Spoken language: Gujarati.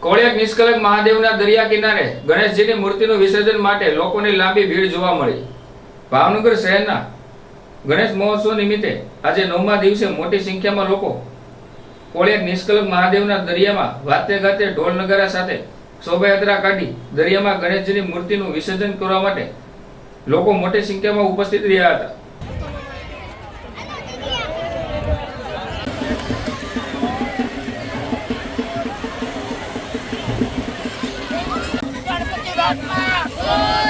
કોળિયાક નિષ્કલંક મહાદેવના દરિયા કિનારે ગણેશજીની મૂર્તિનું વિસર્જન માટે લોકોની લાંબી ભીડ જોવા મળી। ભાવનગર શહેરના ગણેશ મહોત્સવ નિમિત્તે આજે 9મા દિવસે મોટી સંખ્યામાં લોકો કોળિયાક નિષ્કલંક મહાદેવના દરિયામાં વાતે ગાતે ઢોલ નગારા સાથે શોભાયાત્રા કાઢી દરિયામાં ગણેશજીની મૂર્તિનું વિસર્જન કરવા માટે લોકો મોટી સંખ્યામાં ઉપસ્થિત રહ્યા હતા। Go!